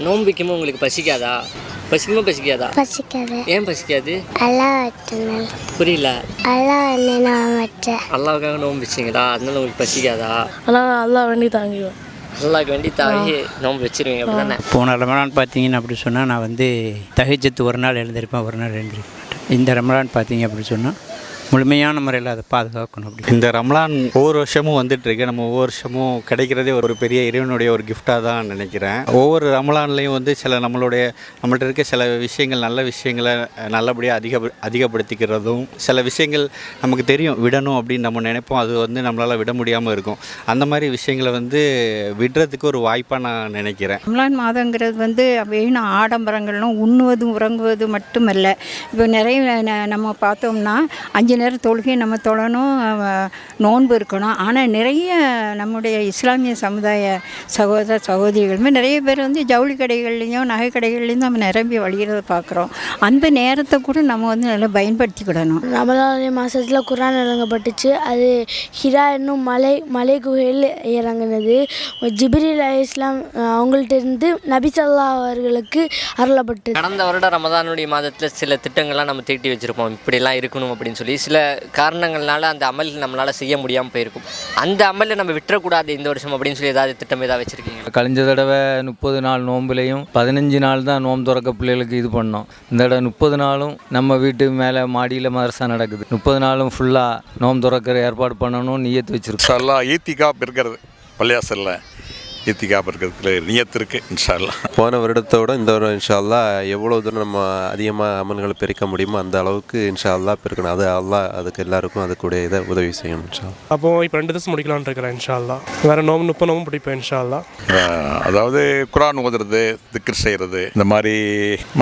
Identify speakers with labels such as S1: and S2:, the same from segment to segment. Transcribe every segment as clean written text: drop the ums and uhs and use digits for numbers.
S1: நோன்பு வைக்கும்போது உங்களுக்கு பசிக்காதா? பசிக்குமா பசிக்காதா?
S2: பசிக்காது.
S1: ஏன் பசிக்காது?
S2: அல்லாஹ் வச்சனால.
S1: புரியல.
S2: அல்லாஹ் வந்து நான் வச்சேன்.
S1: அல்லாவுக்காக நோன்பு வச்சிங்களா? அதனால உங்களுக்கு பசிக்காதா?
S3: ஆனால் அல்லாஹ் வேண்டி தாங்கிடுவேன்.
S1: அல்லாவுக்கு வேண்டி தாங்கி நோன்பு வச்சிருவீங்க அப்படி தானே?
S4: போன ரமலான் பார்த்தீங்கன்னு அப்படி சொன்னால் நான் வந்து தஹஜ்ஜத் ஒரு நாள் எழுந்திருப்பேன், ஒரு நாள் எழுந்திருக்க மாட்டேன். இந்த ரமலான் பார்த்தீங்க அப்படி சொன்னால் முழுமையான முறையில் அதை பாதுகாக்கணும். அப்படி
S5: இந்த ரமலான் ஒவ்வொரு வருஷமும் வந்துட்டுருக்கு. நம்ம ஒவ்வொரு வருஷமும் கிடைக்கிறதே ஒரு பெரிய இறைவனுடைய ஒரு கிஃப்டாக தான் நினைக்கிறேன். ஒவ்வொரு ரமலான்லேயும் வந்து நம்மள்ட்ட இருக்க சில விஷயங்கள், நல்ல விஷயங்களை நல்லபடியாக அதிகப்படுத்திக்கிறதும், சில விஷயங்கள் நமக்கு தெரியும் விடணும் அப்படின்னு நம்ம நினைப்போம், அது வந்து நம்மளால் விட முடியாமல் இருக்கும். அந்த மாதிரி விஷயங்களை வந்து விடுறதுக்கு ஒரு வாய்ப்பாக நான் நினைக்கிறேன்.
S6: ரமலான் மாதங்கிறது வந்து வீண் ஆடம்பரங்களும் உண்ணுவது உறங்குவது மட்டுமல்ல. இப்போ நிறைய நம்ம பார்த்தோம்னா 5 நேரம் தொழுகை நம்ம தொழணும், நோன்பு இருக்கணும். ஆனால் நிறைய நம்முடைய இஸ்லாமிய சமுதாய சகோதர சகோதரிகளுமே நிறைய பேர் வந்து ஜவுளி கடைகள்லேயும் நகை கடைகள்லேயும் நம்ம நிரம்பி வழிகிறத பார்க்குறோம். அந்த நேரத்தை கூட நம்ம வந்து நல்லா பயன்படுத்திக்கிடணும்.
S2: ரமலான் மாதத்தில் குர்ஆன் இறங்கப்பட்டுச்சு. அது ஹிரா என்னும் மலை குகையில் இறங்கினது. ஜிப்ரீல் அலைஹிஸ்ஸலாம் அவங்கள்ட்ட இருந்து நபி ஸல்லல்லாஹு அவர்களுக்கு அருளப்பட்டது.
S1: கடந்த வருடம் ரமதானுடைய மாதத்தில் சில திட்டங்கள்லாம் நம்ம தீட்டி வச்சுருப்போம், இப்படிலாம் இருக்கணும் அப்படின்னு சொல்லி. சில காரணங்கள்னால அந்த அமல் நம்மளால் செய்ய முடியாமல் போயிருக்கும். அந்த அமலை நம்ம விட்டுறக்கூடாது இந்த வருஷம் அப்படின்னு சொல்லி ஏதாவது திட்டம் ஏதாவது வச்சுருக்கீங்க?
S7: கழிஞ்ச தடவை 30 நாள் நோம்புலையும் 15 நாள் தான் நோம்பு திறக்க பிள்ளைகளுக்கு இது பண்ணோம். இந்த தடவை 30 நாளும் நம்ம வீட்டு மேலே மாடியில் மதரசா நடக்குது. 30 நாளும் ஃபுல்லாக நோம்பு திறக்கிற ஏற்பாடு பண்ணணும் நியத்து வச்சுருக்கோம்.
S8: இன்ஷா அல்லாஹ் ஈத்திகாப் இருக்கிறது பள்ளியாசலில் ஈத்திகாப் இருக்கிறதுக்கு நியத்து இருக்குது. இன்ஷா அல்லாஹ்
S9: போன வருடத்தோட இந்த வருடம் இன்ஷா அல்லாஹ் எவ்வளோ தூரம் நம்ம அதிகமாக அமல்களை பெருக்க முடியுமோ அந்த அளவுக்கு இன்ஷா அல்லாஹ் பெருக்கணும். அது அல்லாஹ் அதுக்கு எல்லாருக்கும் அதுக்கூடிய இதை உதவி செய்யணும் இன்ஷா அல்லாஹ்.
S3: அப்போது இப்போ 2 திவசம் முடிக்கலான்னு இருக்கிறேன் இன்ஷா அல்லாஹ். வேறு 30 நோம்பு பிடிப்பேன் இன்ஷா அல்லாஹ்.
S8: அதாவது குர்ஆன் ஓதுறது, திக்ர் செய்கிறது, இந்த மாதிரி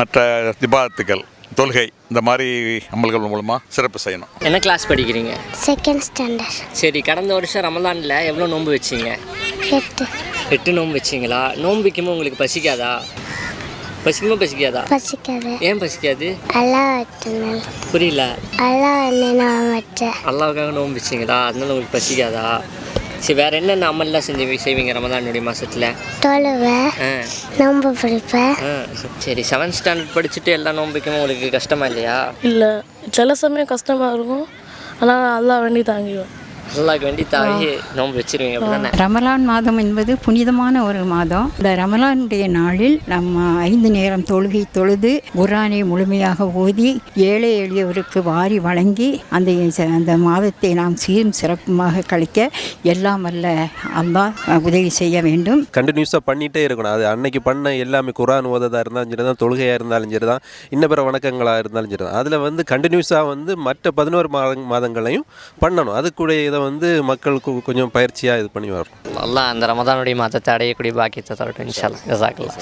S8: மற்ற இபாதத்துகள், தொழுகை, இந்த மாதிரி அமல்கள் மூலமாக சிறப்பு செய்யணும்.
S1: என்ன கிளாஸ் படிக்கிறீங்க?
S2: Second standard.
S1: சரி, கடந்த வருஷம் ரமலானில் எவ்வளோ நோன்பு வச்சிங்க? 8 நோன்பு வச்சிங்களா? நோன்பு வைக்கும்போது உங்களுக்கு பசிக்காதா? பசிக்குமா பசிக்காதா?
S2: பசிக்காது.
S1: ஏன் பசிக்காது?
S2: அல்லாஹ் வச்சனால.
S1: புரியல.
S2: அல்லாஹ் வந்து நான் வச்சேன்.
S1: அல்லாவுக்காக நோன்பு வச்சிங்களா? அதனால உங்களுக்கு பசிக்காதா? சரி, வேறு என்னென்ன அமல்லாம் செய்வீங்க ரமதானுடைய மாதத்தில்?
S2: தொழுவேன், நோன்பு பிடிப்பேன்.
S1: சரி, 7th ஸ்டாண்டர்ட் படிச்சுட்டு எல்லா நோன்பு வைக்கும்போது உங்களுக்கு கஷ்டமா இல்லையா?
S3: இல்லை, சில சமயம் கஷ்டமாக இருக்கும். ஆனால் அல்லாஹ் வேண்டி தாங்கிடுவேன்.
S1: அல்லாஹ்க்கு வேண்டி தாங்கி நோன்பு வச்சிருவீங்க அப்படி தானே?
S6: ரமலான் மாதம் என்பது புனிதமான ஒரு மாதம். இந்த ரமலானுடைய நாளில் நம்ம 5 நேரம் தொழுகை தொழுது குர்ஆனை முழுமையாக ஓதி ஏழை எளியவருக்கு வாரி வழங்கி அந்த மாதத்தை நாம் சீரும் சிறப்புமாக கழிக்க எல்லாம் வல்ல அல்லாஹ் உதவி செய்ய வேண்டும்.
S9: கண்டினியூஸாக பண்ணிகிட்டே இருக்கணும். அது அன்னைக்கு பண்ண எல்லாமே குர்ஆன் ஓததாக இருந்தாலும் சரி தான், தொழுகையாக இருந்தாலும் சரி தான், இன்ன பிற வணக்கங்களாக இருந்தாலும் சரி தான், அதில் வந்து கண்டினியூஸாக வந்து மற்ற 11 மாதங்களையும் பண்ணணும். அதுக்குடைய இதை வந்து மக்களுக்கு கொஞ்சம் பயிற்சியாக இது பண்ணி வரும்.
S1: அல்லாஹ் அந்த ரமதானுடைய மாதத்தை அடையக்கூடிய பாக்கியத்தை தரட்டும் இன்ஷா அல்லாஹ். ஜஸாக்கல்லாஹ்.